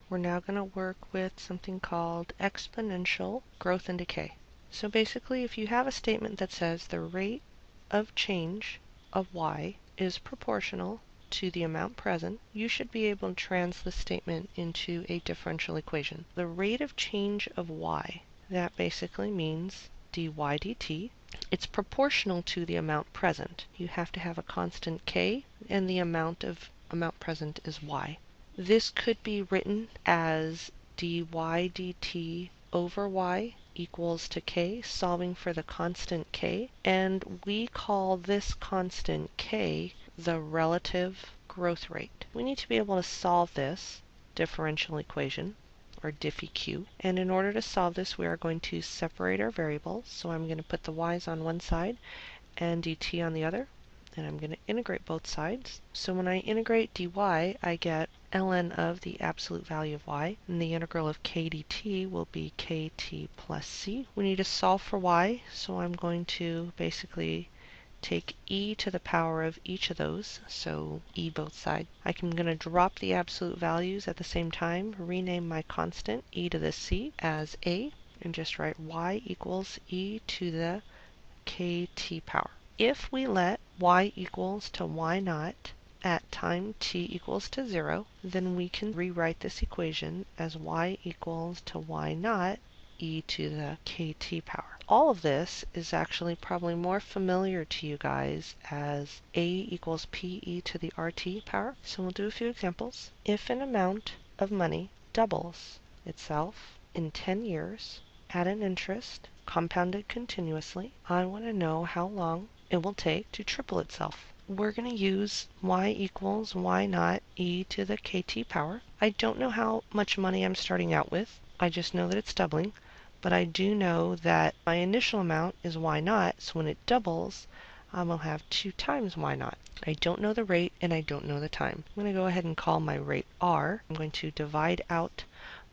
we're now going to work with something called exponential growth and decay. So basically, if you have a statement that says the rate of change of y is proportional to the amount present, you should be able to translate the statement into a differential equation. The rate of change of y, that basically means dy dt. It's proportional to the amount present. You have to have a constant k, and the amount present is y. This could be written as dy dt over y equals to k, solving for the constant k, and we call this constant k the relative growth rate. We need to be able to solve this differential equation, or diffeq, and in order to solve this we are going to separate our variables. So I'm going to put the y's on one side and dt on the other, and I'm going to integrate both sides. So when I integrate dy, I get ln of the absolute value of y, and the integral of k dt will be kt plus c. We need to solve for y, so I'm going to basically take e to the power of each of those, so e both sides. I'm going to drop the absolute values at the same time, rename my constant e to the c as a, and just write y equals e to the kt power. If we let y equals to y naught at time t equals to 0, then we can rewrite this equation as y equals to y naught e to the kt power. All of this is actually probably more familiar to you guys as a equals pe to the rt power. So we'll do a few examples. If an amount of money doubles itself in 10 years at an interest compounded continuously, I want to know how long it will take to triple itself. We're going to use y equals y naught e to the kt power. I don't know how much money I'm starting out with. I just know that it's doubling. But I do know that my initial amount is y naught, so when it doubles, I'll have 2 times y naught. I don't know the rate and I don't know the time. I'm going to go ahead and call my rate r. I'm going to divide out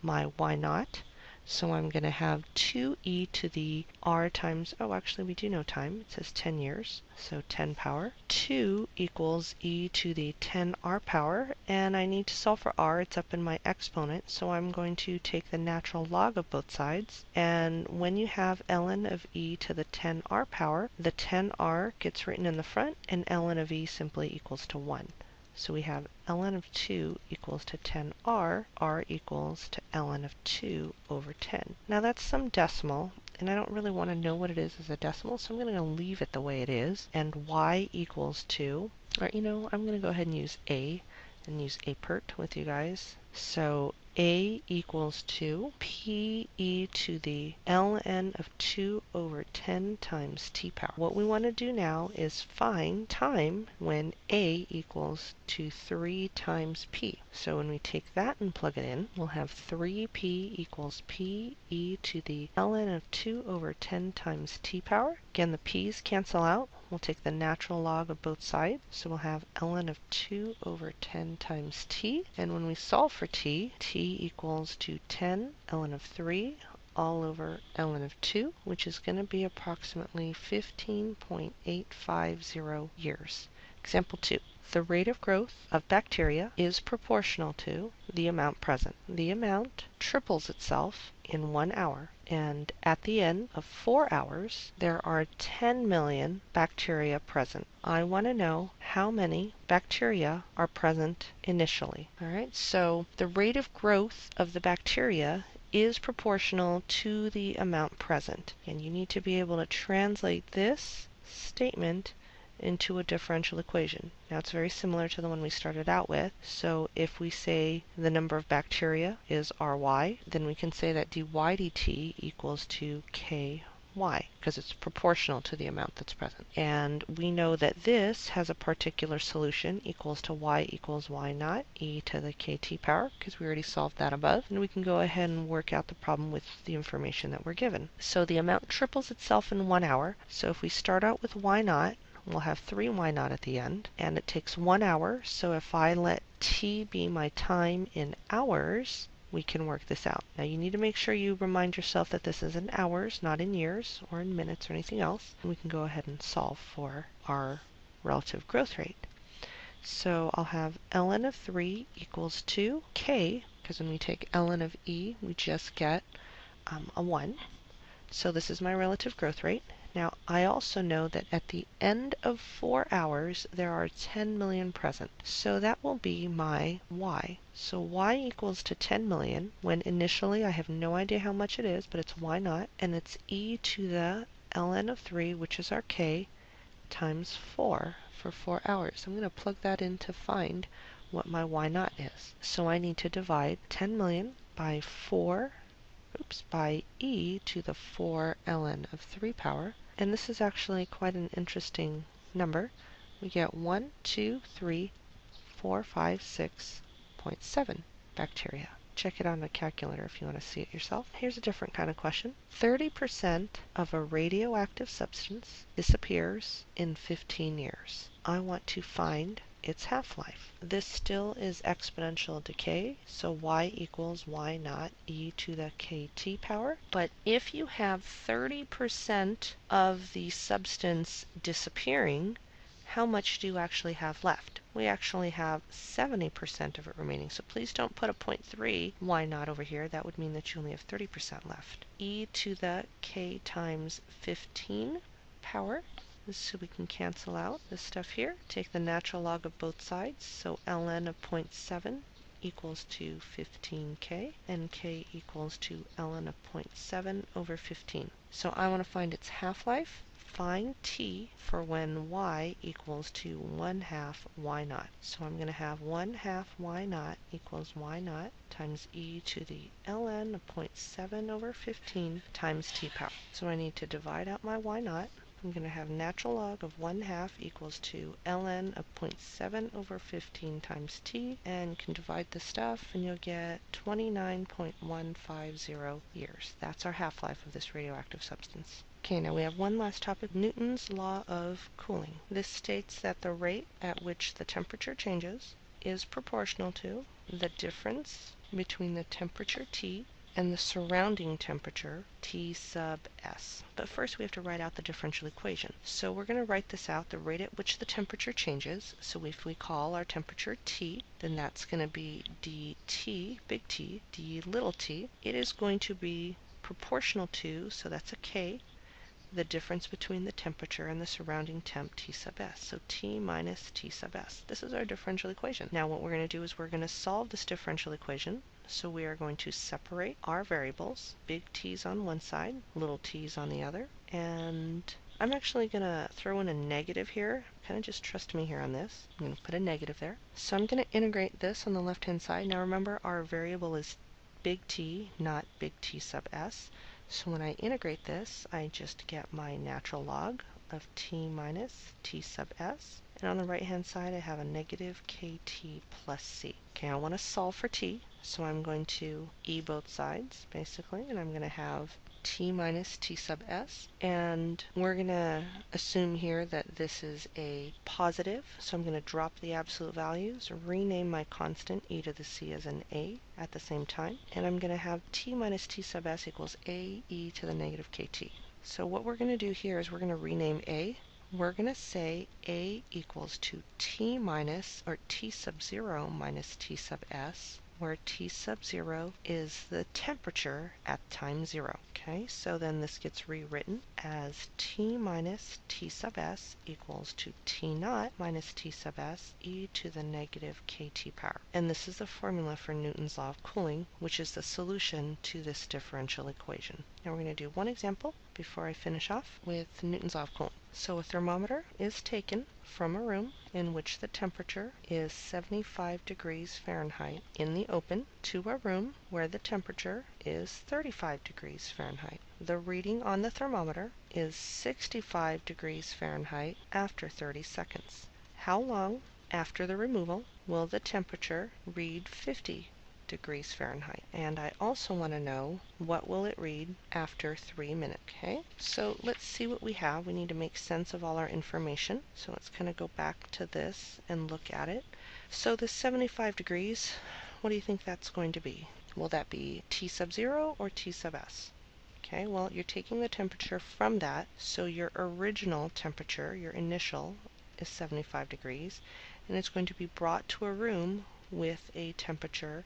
my y naught. So I'm going to have 2e to the r times, oh actually we do know time, it says 10 years, so 10 power. 2 equals e to the 10r power, and I need to solve for r, it's up in my exponent, so I'm going to take the natural log of both sides, and when you have ln of e to the 10r power, the 10r gets written in the front, and ln of e simply equals to 1. So we have ln of 2 equals to 10r, r equals to ln of 2 over 10. Now that's some decimal, and I don't really want to know what it is as a decimal, so I'm going to leave it the way it is. And y equals to, or I'm going to go ahead and use a, and use apert with you guys. So a equals to p e to the ln of 2 over 10 times t power. What we want to do now is find time when a equals to 3 times p. So when we take that and plug it in, we'll have 3p equals p e to the ln of 2 over 10 times t power. Again, the p's cancel out. We'll take the natural log of both sides, so we'll have ln of 2 over 10 times t, and when we solve for t, t equals to 10 ln of 3 all over ln of 2, which is going to be approximately 15.850 years. Example 2. The rate of growth of bacteria is proportional to the amount present. The amount triples itself in 1 hour, and at the end of 4 hours, there are 10 million bacteria present. I want to know how many bacteria are present initially. Alright, so the rate of growth of the bacteria is proportional to the amount present. And you need to be able to translate this statement into a differential equation. Now it's very similar to the one we started out with. So if we say the number of bacteria is ry, then we can say that dy dt equals to ky, because it's proportional to the amount that's present. And we know that this has a particular solution equals to y equals y naught e to the kt power, because we already solved that above. And we can go ahead and work out the problem with the information that we're given. So the amount triples itself in 1 hour. So if we start out with y naught, we'll have 3 y naught at the end, and it takes 1 hour, so if I let t be my time in hours, we can work this out. Now you need to make sure you remind yourself that this is in hours, not in years, or in minutes, or anything else, and we can go ahead and solve for our relative growth rate. So I'll have ln of 3 equals to k, because when we take ln of e, we just get a 1. So this is my relative growth rate. Now I also know that at the end of 4 hours there are 10 million present. So that will be my y. So y equals to 10 million when initially I have no idea how much it is, but it's y naught, and it's e to the ln of 3, which is our k, times 4 for 4 hours. I'm going to plug that in to find what my y naught is. So I need to divide 10 million by 4, by e to the 4 ln of 3 power. And this is actually quite an interesting number. We get 1, 2, 3, 4, 5, 6.7 bacteria. Check it on a calculator if you want to see it yourself. Here's a different kind of question. 30% of a radioactive substance disappears in 15 years. I want to find its half-life. This still is exponential decay, so y equals y naught e to the kt power. But if you have 30% of the substance disappearing, how much do you actually have left? We actually have 70% of it remaining, so please don't put a 0.3 y naught over here. That would mean that you only have 30% left. E to the k times 15 power. So we can cancel out this stuff here. Take the natural log of both sides, so ln of 0.7 equals to 15k, and k equals to ln of 0.7 over 15. So I want to find its half-life. Find t for when y equals to 1/2 y naught. So I'm going to have 1/2 y naught equals y naught times e to the ln of 0.7 over 15 times t power. So I need to divide out my y naught. I'm going to have natural log of 1/2 equals to ln of 0.7 over 15 times t, and you can divide the stuff and you'll get 29.150 years. That's our half-life of this radioactive substance. Okay, now we have one last topic, Newton's law of cooling. This states that the rate at which the temperature changes is proportional to the difference between the temperature T and the surrounding temperature T sub S. But first we have to write out the differential equation. So we're going to write this out, the rate at which the temperature changes. So if we call our temperature T, then that's going to be dt, big T, d little t. It is going to be proportional to, so that's a K, the difference between the temperature and the surrounding temp T sub S. So T minus T sub S. This is our differential equation. Now what we're going to do is we're going to solve this differential equation. So we are going to separate our variables, big T's on one side, little t's on the other. And I'm actually going to throw in a negative here. Kind of just trust me here on this. I'm going to put a negative there. So I'm going to integrate this on the left-hand side. Now remember, our variable is big T, not big T sub S. So when I integrate this, I just get my natural log of t minus t sub s. And on the right-hand side, I have a negative kt plus c. Okay, I want to solve for t, so I'm going to e both sides, basically, and I'm going to have t minus t sub s. And we're going to assume here that this is a positive, so I'm going to drop the absolute values, rename my constant e to the c as an a at the same time, and I'm going to have t minus t sub s equals a e to the negative kt. So what we're going to do here is we're going to rename a. We're going to say a equals to t minus, or t sub 0 minus t sub s, where t sub 0 is the temperature at time 0. Okay, so then this gets rewritten as t minus t sub s equals to t naught minus t sub s e to the negative kt power. And this is the formula for Newton's law of cooling, which is the solution to this differential equation. Now we're going to do one example before I finish off with Newton's law of cooling. So a thermometer is taken from a room in which the temperature is 75 degrees Fahrenheit in the open to a room where the temperature is 35 degrees Fahrenheit. The reading on the thermometer is 65 degrees Fahrenheit after 30 seconds. How long after the removal will the temperature read 50 degrees Fahrenheit? And I also want to know, what will it read after 3 minutes? Okay, so let's see what we have. We need to make sense of all our information. So let's kind of go back to this and look at it. So this 75 degrees, what do you think that's going to be? Will that be T sub 0 or T sub S? Okay, well, you're taking the temperature from that, so your original temperature, your initial, is 75 degrees, and it's going to be brought to a room with a temperature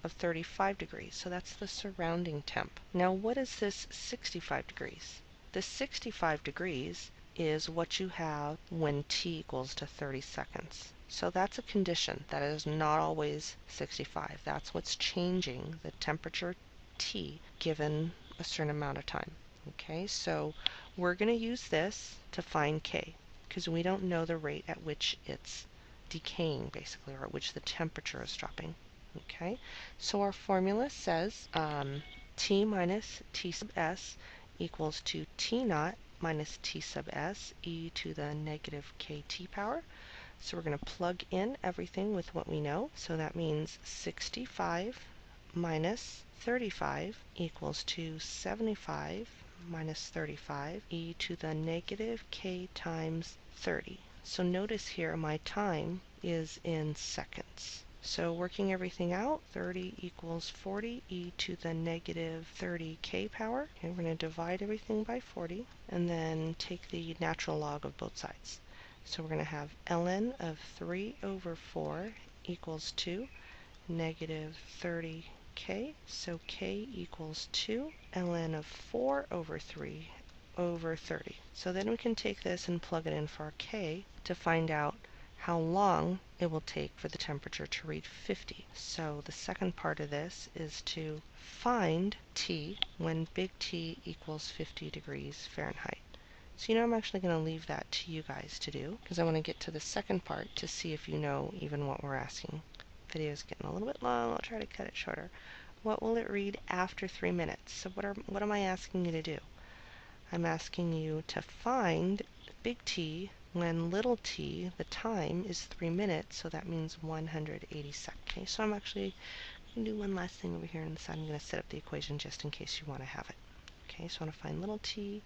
of 35 degrees. So that's the surrounding temp. Now what is this 65 degrees? The 65 degrees is what you have when t equals to 30 seconds. So that's a condition that is not always 65. That's what's changing the temperature T given a certain amount of time. Okay, so we're going to use this to find K because we don't know the rate at which it's decaying basically, or at which the temperature is dropping. Okay, so our formula says T minus T sub s equals to T naught minus T sub s e to the negative kt power. So we're going to plug in everything with what we know. So that means 65 minus 35 equals to 75 minus 35 e to the negative k times 30. So notice here my time is in seconds. So working everything out, 30 equals 40 e to the negative 30k power. Okay, we're going to divide everything by 40 and then take the natural log of both sides. So we're going to have ln of 3 over 4 equals to negative 30k. So k equals 2 ln of 4 over 3 over 30. So then we can take this and plug it in for our k to find out how long it will take for the temperature to reach 50. So the second part of this is to find T when big T equals 50 degrees Fahrenheit. So I'm actually going to leave that to you guys to do because I want to get to the second part to see if you know even what we're asking. The video is getting a little bit long. I'll try to cut it shorter. What will it read after 3 minutes? So what am I asking you to do? I'm asking you to find big T when little t, the time, is 3 minutes, so that means 180 seconds. Okay, so I'm actually going to do one last thing over here on the side. I'm going to set up the equation just in case you want to have it. Okay, so I want to find little t.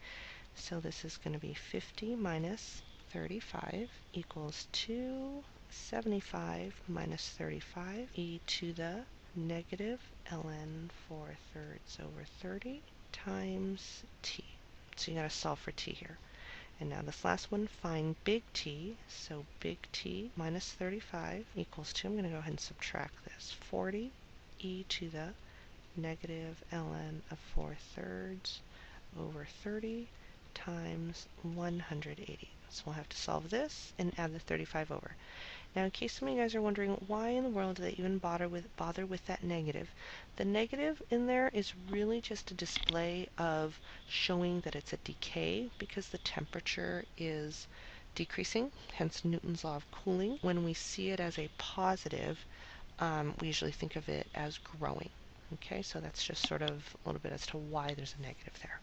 So this is going to be 50 minus 35 equals 275 minus 35 e to the negative ln 4/3 over 30 times t. So you got to solve for t here. And now this last one, find big T. So big T minus 35 equals 2. I'm going to go ahead and subtract this. 40 e to the negative ln of 4/3 over 30 times 180. So we'll have to solve this and add the 35 over. Now in case some of you guys are wondering why in the world do they even bother with that negative, the negative in there is really just a display of showing that it's a decay because the temperature is decreasing, hence Newton's law of cooling. When we see it as a positive, we usually think of it as growing. Okay, so that's just sort of a little bit as to why there's a negative there.